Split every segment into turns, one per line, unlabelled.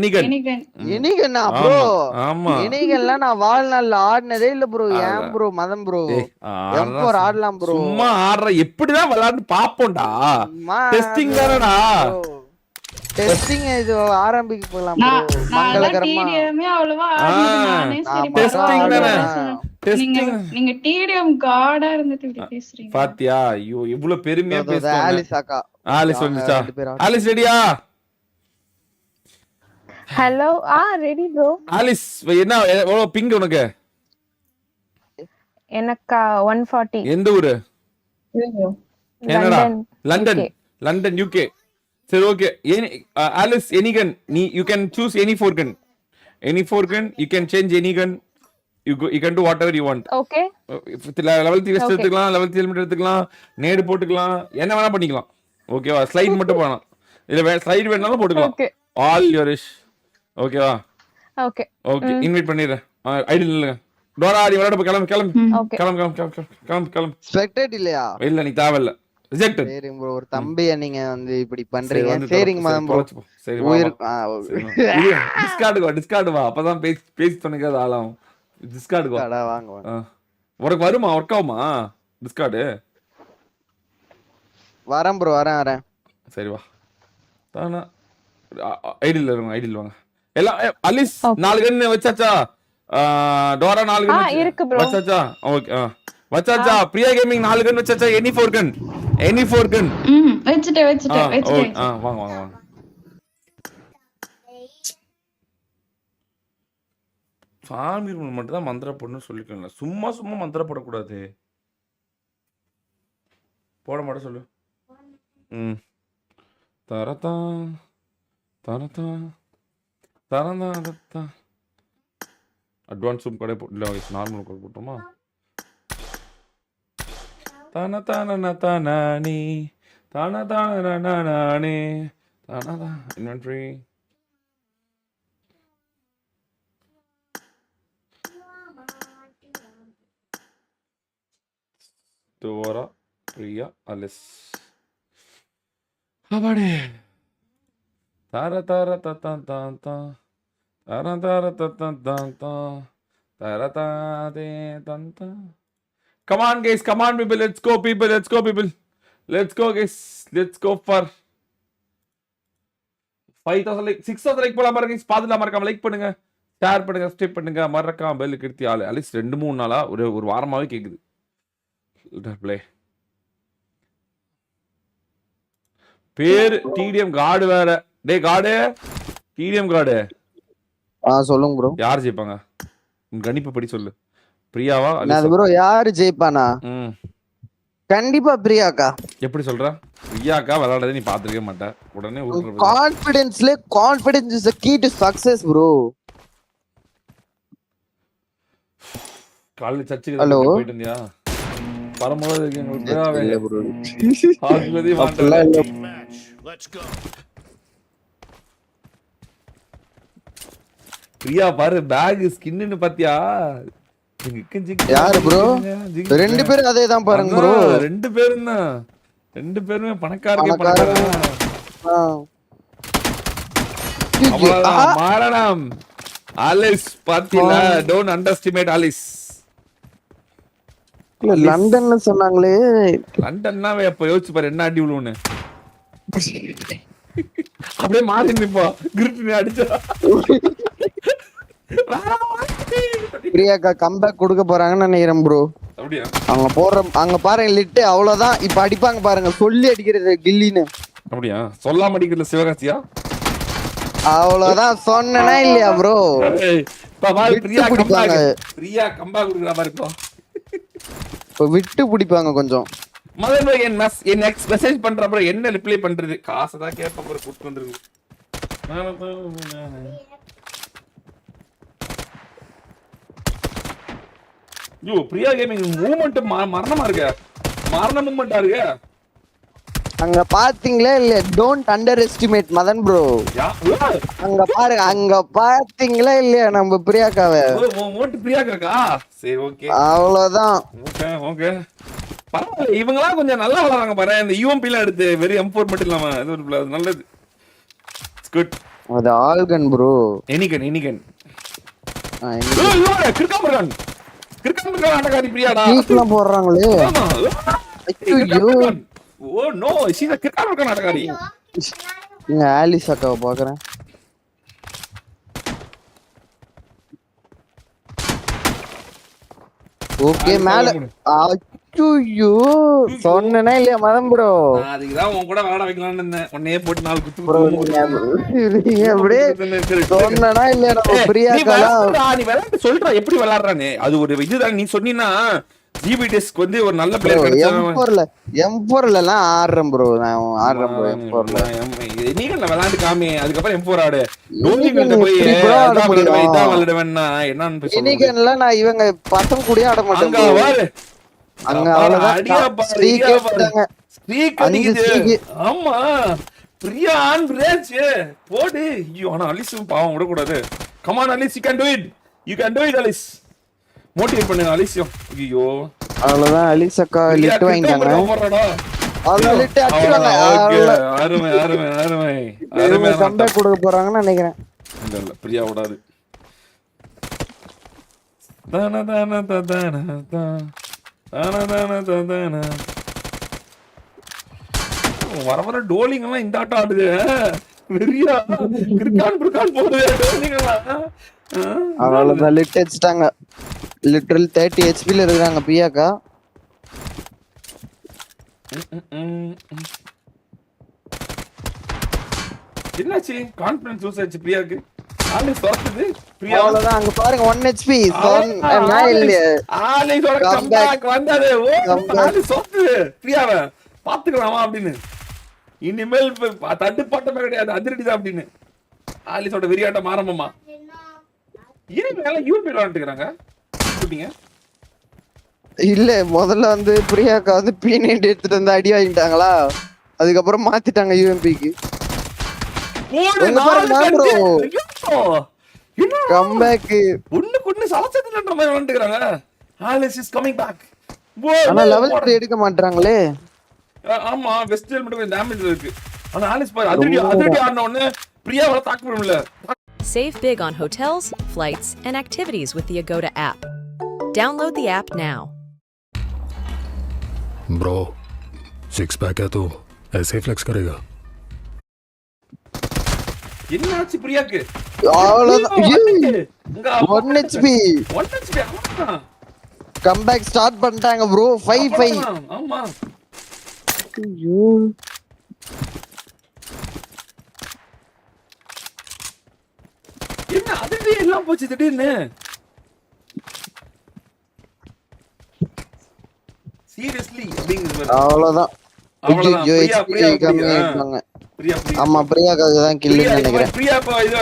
எனிகன்னா bro எனிகன்லாம் நான் வாழ்நாள்ல ஆடினதே இல்ல ப்ரோ. ஏன் ப்ரோ மதம் ப்ரோ M4 ஆடலாம் ப்ரோ.
சும்மா ஆடுற எப்படிதான் விளையாண்டு பாப்போம்டா. டெஸ்டிங் தானடா.
டெஸ்டிங் இது ஆரம்பிக்க போலாம் ப்ரோ. மங்களகரமா
டெஸ்டிங் தானே.
டெஸ்டிங் நீங்க டிடிஎம் கார்டா இருந்துட்டு இப்படி பேசுறீங்க
பாத்தியா? ஐயோ இவ்வளவு பெருமையா பேசுறாங்க.
ஆலிஸ் அக்கா
ஆலிஸ் வந்துச்சா? ஆலிஸ் ரெடியா?
Hello ready bro.
ஆலிஸ் என்ன எவ்வளவு பிங் உனக்கு?
எனக்கா 140.
எந்த ஊரு? கனடா. London UK. சரி okay. Alice any gun you can choose any four gun you can change any gun you can do whatever you want.
Okay.
Level 3 west எடுத்துக்கலாம், level 3 helmet எடுத்துக்கலாம், நேடு போட்டுக்கலாம், என்ன வேணா பண்ணிக்கலாம். ஓகேவா? ஸ்லைட் மட்டும் போலாம். இல்ல ஸ்லைட் வேணாலும் போட்டுக்கலாம். All your wish. ஓகேவா? Okay okay. இன்வைட் பண்ணிடுறேன். ஐடி இல்லங்க. டோரா நீ விளையாட கிளம்பு. ஸ்பெக்டேட் இல்லையா? இல்ல நீ தேவையில்ல. ரிஜெக்டட். சரி ப்ரோ ஒரு தம்பியை நீங்க வந்து இப்படி பண்றீங்க. சரிங்க மதம் ப்ரோ. சரி டிஸ்கார்ட் வா அப்பதான் பேசி பண்ணிக்காத ஆளாகும். டிஸ்கார்ட் வாங்க. உனக்கு வருமா? ஒர்க் ஆகுமா டிஸ்கார்ட்? வரேன் ப்ரோ வரேன். சரி வா. தானா ஐடியில் வாங்க எல்லாம். அலிஸ் 4 கன் வச்சாச்சா? டோரா 4 கன்
இருக்கு ப்ரோ.
வச்சாச்சா? ஓகே வச்சாச்சா? பிரியா கேமிங் 4 கன் வச்சாச்சா? எனி 4 கன் வெச்சிட்டேன். வாங்க. சாமி ரூம் மட்டும் தான் மந்திர போடணும்னு சொல்லிக்கல. சும்மா மந்திர போடக்கூடாது. போட மாட்டேன் சொல்லு. தரதா அட்வான்ஸ் ரூம் கடை இல்ல நார்மல் கடை போட்டோமா? தானே இன்வென்டரி டோரா பிரியா அலிஸ் அபாடே தார Come on guys, come on people, let's go people. Let's go guys, let's go for 5000 like 6000 like போலாம் பாருங்க guys. பாத்துலாம் மறக்காம லைக் பண்ணுங்க, ஷேர் பண்ணுங்க, சப்ஸ்கிரைப் பண்ணுங்க, மறக்காம பெல் கிடுத்தி ஆளு அட்லீஸ்ட் 2-3 நாளா ஒரு வாரமாவே கேக்குது. ப்ளே பேர் டிடிஎம் கார்டு வேற. டேய் கார்டு டிடிஎம் கார்டு
சொல்லுங்க ப்ரோ.
யார் ஜெயிப்பாங்க உங்க கணிப்பு படி சொல்லு. பிரியாவா?
அது ப்ரோ யாரு ஜெயிப்பானா? கண்டிப்பா பிரியாக்கா.
எப்படி சொல்ற? பிரியாக்கா விளையாடுறதை நீ பாத்துக்கவே மாட்ட. உடனே
confidence is the key to success bro.
காலைல சர்ச்சுக்கு போயிட்டு இருந்தியா? பரமோத உங்களுக்கு பிரியாவே இல்ல ப்ரோ. ஆகுலதி மாட்டல. Let's go. பிரியா பாரு பேக் ஸ்கின்னு பாத்தியா?
யாரு ப்ரோ? 2 பேரும் அதே தான் பாருங்க ப்ரோ.
2 பேரும் தான். 2 பேருமே பணக்காரங்க. மாரணம் ஆலிஸ் பாத்தியா? Don't underestimate Alice.
லண்டன்ல சொன்னாங்களே.
லண்டன்னா எப்ப யோசிச்சு பாரு என்ன அடி விழுவுன்னு. அப்படியே மாறி நிப்பா கிரிட் அடிச்சா.
பிரியாக்கா கம்பேக் கொடுக்க போறாங்கன்னு நினைக்கிறேன் ப்ரோ.
அப்படியே
அங்க பாருங்க லிட்டு அவ்வளவுதான். இப்ப அடிப்பாங்க பாருங்க சொல்லி அடிக்கிறது கில்லின்னு.
அப்படியா? சொல்லாம அடிக்கிறதுல சிவகாசியா?
அவ்வளவுதான் சொன்னனா இல்லையா ப்ரோ?
பிரியா கம்பேக் கொடுக்குற மாதிரி இப்போ.
இப்ப விட்டு பிடிப்பாங்க கொஞ்சம்.
முதல்ல என் மெசேஜ் பண்ற அப்புறம் என்ன ரிப்ளை பண்றது? காசை தான் கேட்ப போற கூட்டு வந்துருக்கு. யோ பிரியா கேமிங் மூவ்மெண்ட் மரணமா இருக்கு. மரண மூவ்மெண்டா இருக்கு.
அங்க பாத்தீங்களா இல்ல? Don't underestimate Madan bro. அங்க பாருங்க, அங்க பாத்தீங்களா இல்லையா நம்ம பிரியாக்காவை?
மூவ்மெண்ட் பிரியாக்கா. சரி ஓகே
அவ்வளவுதான்.
ஓகே பரவாயில்ல. இவங்கலாம் கொஞ்சம் நல்லா வளராங்க பாரு. இந்த யூஎம்பி எல்லாம் எடுத்து வெறும் M4 மட்டும் இல்லாம அது ஒரு நல்லது. It's good.
அது ஆல்கன் ப்ரோ.
எனிகன்
இன்னைக்கு
கிறுக்காம இருக்கான் ஆட்டக்காரி பிரியாடா.
பீக்லாம் போடுறாங்களே.
ஆமா.
ஐயோ.
ஓ நோ சீதா கிறுக்காம இருக்கான் ஆட்டக்காரி.
இங்க ஆலிஸ் அக்காவை பாக்குறேன். ஓகே மேல. ஐயோ சொன்னேனா இல்லையா மதம் ப்ரோ?
அதுக்குதான் உன் கூட விளையாட வைக்கலாம்னு இருந்தேன். உன்னையே போட்டு 4 குத்து
ப்ரோ நீங்க அப்படியே சொன்னேனா இல்லையா நம்ம பிரியாக்காலாம்
நீ விளையாட்டு சொல்றா எப்படி விளையாடுறானே. அது ஒரு இதுதான் நீ சொன்னீங்கன்னா ஜிபிடிஎஸ்க்கு வந்து ஒரு நல்ல பிளேயர் கிடைச்சா
M4ல எல்லாம் ஆடுறேன் ப்ரோ. நான் ஆடுறேன் ப்ரோ M4ல.
நீங்க விளையாண்டு காமி அதுக்கப்புறம் M4 ஆடு. டோலிங்கள்ட்ட போய் இதான் விளையாடுவேன்னா என்னன்னு போய் சொல்லுங்க.
இன்னைக்குல நான் இவங்க பசங்க கூட ஆட மாட்டேன்.
அங்க வாரு
அங்க அவ்வளவுதான் ஸ்ட்ரீக் எடுத்தாங்க.
ஸ்ட்ரீக் அடிக்குது. ஆமா பிரியா ஆன் பிரேச் போடு. ஐயோ ஆனா அலிஸ் பாவம் விட கூடாது. Come on Alice, you can do it Alice. Motivate பண்ணுங்க அலிஸியம். ஐயோ
அவ்வளவுதான் அலிஸ் அக்கா லிட் வாங்கிட்டாங்க. அவ்வளவு லிட் அடிச்சாங்க.
அருமை அருமை அருமை
அருமை கம்பேக் கொடுக்க போறாங்கன்னு நினைக்கிறேன்.
இல்ல பிரியா விடாது. தான தான தான தான வர டோலிங் எல்லாம் இந்த ஆட்டம் ஆடுது. வெறியா கிறுக்கான் போகுது டோலிங் எல்லாம்.
அவ்வளவுதான் லிட் அடிச்சிட்டாங்க. லிட்டரல் 30 ஹெச்பில இருக்காங்க பியாக்கா.
என்னாச்சு கான்ஃபிடன்ஸ் லூஸ் ஆச்சு பிரியாக்கு. ஆளே சொத்துது பிரியா.
அவ்வளவுதான் அங்க பாருங்க 1 ஹெச்பி. நான் இல்ல
ஆளேயோட கம்பேக் வந்தாரு. ஆளே சொத்துது பிரியாவை பாத்துக்கலாமா அப்படின்னு. இனிமேல் தட்டுப்பாட்டமே கிடையாது அதிரடி தான் அப்படின்னு ஆலிஸோட வெறியாட்டம் ஆரம்பமா. ஏன் மேல யூபி விளையாண்டுக்கிறாங்க
இல்ல முதல்ல வந்து பிரியாக்கா வந்து P90 எடுத்துட்டு வந்து அடி வாங்கிட்டாங்களா, அதுக்கப்புறம் மாத்திட்டாங்க யூஎம்பிக்கு. கம்பேக்
ஒண்ணுக்கு சலசத்துல மாதிரி விளையாண்டுக்கிறாங்க. Alice is coming back.
ஆனா லெவல் 3 எடுக்க மாட்டறாங்களே.
ஆமா வெஸ்ட் மட்டும் டேமேஜ் இருக்கு. ஆனா ஆலிஸ் பாரு அதிரடி ஆன உடனே பிரியாவால தாக்க முடியல.
Save big on hotels, flights, and activities with the Agoda app. Download the app now.
Bro, 6 pack है तो ऐसे ही flex करेगा.
என்னாச்சு பிரியாக்கு?
அவ்வளவுதான் 1 HP கம்பேக் ஸ்டார்ட் பண்ணிட்டாங்க bro. 5-5.
ஆமா
ஐயோ
என்ன அதுவே எல்லாம் போச்சு திடீர்னு. சீரியஸ்லி
அவ்வளவுதான். ஆமா பிரியாக்காக தான் கில்லுன்னு நினைக்கிறேன்.
பிரியா இது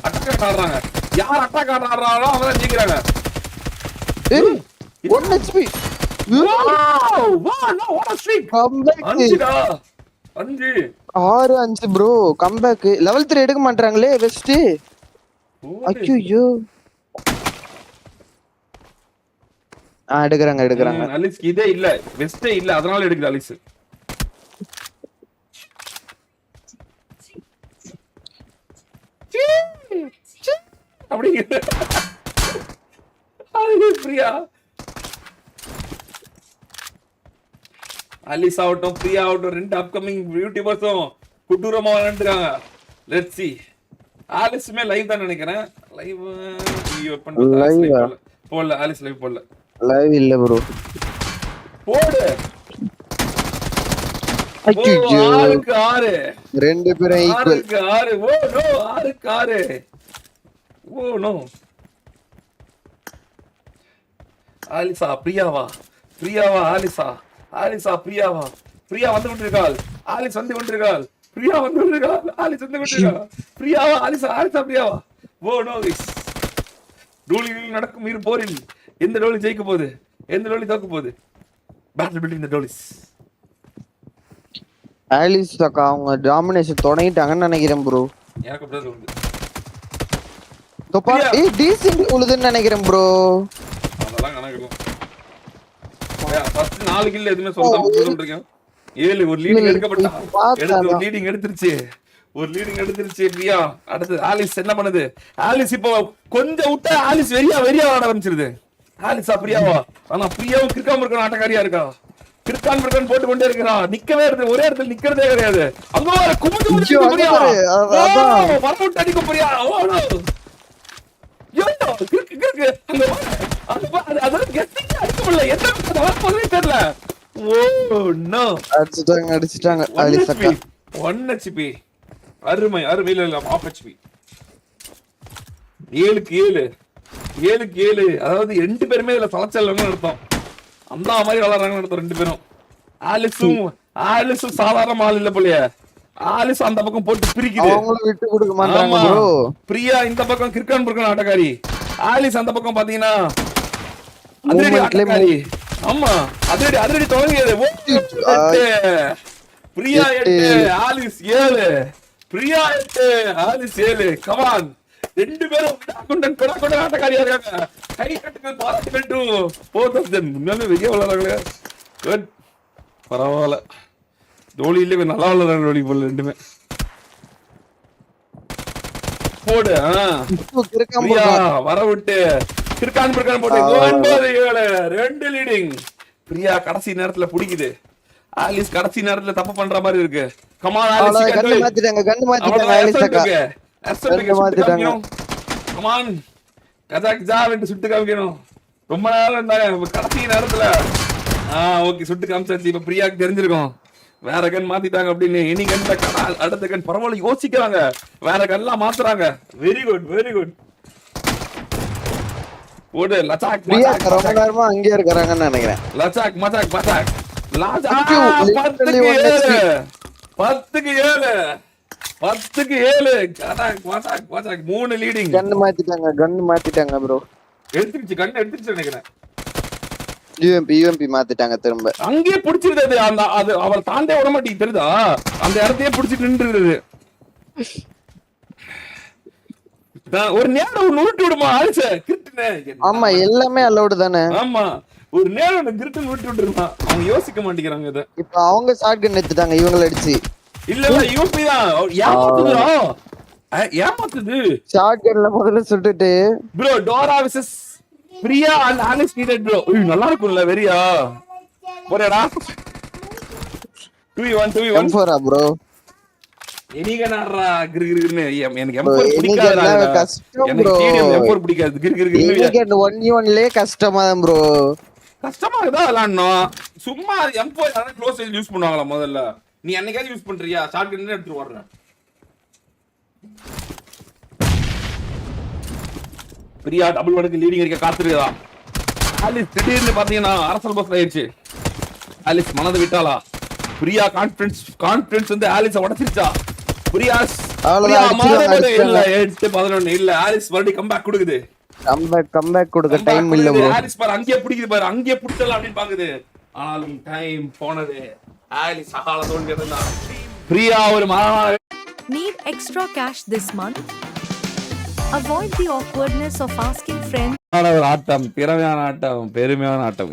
அட்டாக் ஆடுறாங்க. யார் அட்டாக் ஆடுறாங்களோ அவங்க தான் ஜெயிக்கிறாங்க.
1 HP.
Wow know what a streak.
Comeback 6-5 bro. Comeback level 3 எடுக்க மாட்டறாங்களே வெஸ்ட். ஐயோ எடுக்கறாங்க.
அலிஸ் இதே இல்ல வெஸ்டே இல்ல அதனால எடுக்குது அலிஸ். அப்படிங்க பிரியா அலிஸ் ஆகட்டும் பிரியா ஆகட்டும் 2 அப்கமிங் யூடியூபர்ஸும் குட்டூரமா விளையாண்டுருக்காங்க. Let's see. ஆலிஸ்மே லைவ் தான் நினைக்கிறேன். லைவ் போடல ஆலிஸ் லைவ் போடல.
லைவ் இல்ல ப்ரோ.
போடு.
ஐயோ
6
ரெண்டு பேரும் equal.
6 oh no 6 oh no. ஆலிஸா பிரியாவா ஆலிஸா பிரியாவா. பிரியா வந்து கொண்டிருக்காள். ஆலிஸ் வந்து கொண்டிருக்காள். பிரியா வந்து கொண்டிருக்காள். ஆலிஸ் வந்து கொண்டிருக்காள். பிரியாவா ஆலிஸா பிரியாவா. Oh no guys. டோலியில் நடக்கும் இரு போரில் எந்த டோலி ஜெயிக்க போகுது எந்த டோலி தோக்க போகுது. Battle between the dollies.
ஆலிஸ் அக்கா அவங்க டாமினேஷன் தொடங்கிட்டாங்கன்னு நினைக்கிறேன் ப்ரோ.
எனக்கு அப்படியே தோணுது.
தோப்பா டீசன்ட் உழுதுன்னு நினைக்கிறேன் ப்ரோ.
அதெல்லாம் கணக்கு ஃபர்ஸ்ட் 4 கில் எதுமே சொல்லாம சொல்லிட்டு இருக்கேன். 7 ஒரு லீடிங் எடுக்கப்பட்டா ஒரு லீடிங் எடுத்துருச்சு. ஒரு லீடிங் எடுத்துருச்சு பிரியா. அடுத்து ஆலிஸ் என்ன பண்ணுது? ஆலிஸ் இப்போ கொஞ்சம் விட்டா ஆலிஸ் வெறியா ஆட ஆரம்பிச்சிருது. ஆலிஸா பிரியாவா? ஆனா பிரியாவும் கிறுக்காம இருக்க ஆட்டக்காரியா இருக்கா. கிறுக்கான் பிறக்கான் போட்டு கொண்டே இருக்கிறா. நிக்கவே இருக்கு, ஒரே இடத்துல நிக்கிறதே கிடையாது. அங்க குமிஞ்சு பிரியா வரவிட்டு அடிக்க பிரியா.
அடிச்சிட்டாங்க ஆலிஸ் அக்கா.
1 HP அருமை இல்ல half HP. 7-7 அதாவது 2 பேருமே இதுல சலச்சல்னு அர்த்தம். அந்த மாதிரி விளையாடுறாங்கன்னு அர்த்தம் 2 பேரும். ஆலிஸும் சாதாரண ஆள் இல்ல போலயே. ஆலிஸ் அந்த பக்கம் போட்டு பிரிக்குது,
அவங்களும் விட்டு கொடுக்க மாட்டாங்க ப்ரோ.
பிரியா இந்த பக்கம் கிறுக்கான் பிறக்கான் ஆட்டக்காரி. ஆலிஸ் அந்த பக்கம் பாத்தீங்கன்னா அதிரடி ஆட்டக்காரி. ஆமா அதிரடி தொடங்கியது. Priya 8 Alice 7. Priya 8 Alice 7. Come on 2 பேரும் ஆட்டக்காரியா இருக்காங்க. கை கட்டுங்கள், பாராட்டுகள் டு both of them. உண்மையாலுமே வெளியே விளையாடுறாங்களே. குட், பரவாயில்ல. தோனி இல்ல நல்லா விளையாடுறாங்க தோனி போல 2மே. போடு பிரியா வர விட்டு கிறுக்கான் பிறக்கான் போட்டு 9-7 2 லீடிங். பிரியா கடைசி நேரத்துல பிடிக்குது. ஆலிஸ் கடைசி நேரத்துல தப்பு பண்ற மாதிரி இருக்கு. கமான் ஆலிஸ்
கண்ணு மாத்திட்டாங்க ஆலிஸ் அக்கா.
கமான் கஜாக் ஜாவென்ட் சுட்டு காமிக்கணும். ரொம்ப நேரம் இருந்தாங்க கடைசி நேரத்துல. ஓகே சுட்டு காமிச்சாச்சு. இப்ப பிரியாக்கு தெரிஞ்சிருக்கும் வேற கன் மாத்திட்டாங்க அப்படின்னு. இனி கன்ல அடுத்த கன் பரவாயில்ல யோசிக்கிறாங்க, வேற கன்லாம் மாத்துறாங்க. Very good. ஓடு லச்சாக் மச்சாக்
ரொம்ப நேரமா அங்கே இருக்காங்கன்னு நினைக்கிறேன்.
லச்சாக் மச்சாக் 10-7 கடாக் 3 லீடிங்.
கன் மாத்திட்டாங்க ப்ரோ.
எடுத்துருச்சு நினைக்கிறேன்.
யூஎம்பி மாத்திட்டாங்க திரும்ப.
அங்கேயே புடிச்சிருது. அது அவர் தாண்டே விட மாட்டேங்குது தெரியுதா? அந்த இடத்தையே புடிச்சிட்டு நின்றுது. ஒரு நேரம் உருட்டு விடுமா ஆலிச கிரிட்டுனே.
ஆமா எல்லாமே அலௌட் தானே.
ஆமா ஒரு நேரம் கிரிட்டு உருட்டு விட்டுருமா. அவங்க யோசிக்க மாட்டேங்கிறாங்க இத.
இப்ப அவங்க ஷாட்கன் எடுத்துட்டாங்க இவங்கள அடிச்சு.
இல்ல யூபி தான் ஏமாத்துது.
ஷாட்கன்ல முதல்ல சுட்டுட்டு
bro Dora versus Priya and Alice needed bro. நல்லா இருக்கும்ல வெரியா. போறடா 2v1
M4 ப்ரோ.
எனிக நாறா கிறுகிறுன்னு. எனக்கு M4 பிடிக்காதுடா.
கஷ்டம்
எனக்கு
ப்ரோ.
டிடிஎம் M4 பிடிக்காது. கிறுகிறுன்னு
எனிக 1v1லே கஷ்டமா தான் ப்ரோ.
கஷ்டமா இருக்குதா விளையாடணும். சும்மா M4 யாரா க்ளோஸ் ரேஞ்ச் யூஸ் பண்ணுவாங்களா முதல்ல? நீ என்னைக்காவது யூஸ் பண்றியா? ஷாட்கன் எடுத்து வர்ற. பிரியா டபுள் மடங்கு லீடிங் இருக்க காத்துருக்கா. ஆலிஸ் திடீர்னு பாத்தீங்கன்னா அரசல் பஸ் ஆயிடுச்சு. ஆலிஸ் மனதை விட்டாளா? பிரியா கான்ஃபிடன்ஸ் வந்து ஆலிஸ உடைச்சிருச்சா? பிரியா இல்ல 8-11 இல்ல. ஆலிஸ் மறுபடியும் கம்பேக் கொடுக்குது.
கம்பேக் கொடுக்க டைம் இல்ல ப்ரோ.
ஆலிஸ் பாரு அங்கேயே பிடிக்குது பாரு. அங்கேயே பிடிச்சலாம் அப்படின்னு பாக்குது. ஆனாலும் டைம் போனது. ஆலிஸ் அகால தோன்றியதுன்னா பிரியா ஒரு
Need extra cash this month? Avoid the awkwardness of asking friends.
ஆட்டம், திறமையான ஆட்டம், பெருமையான ஆட்டம்.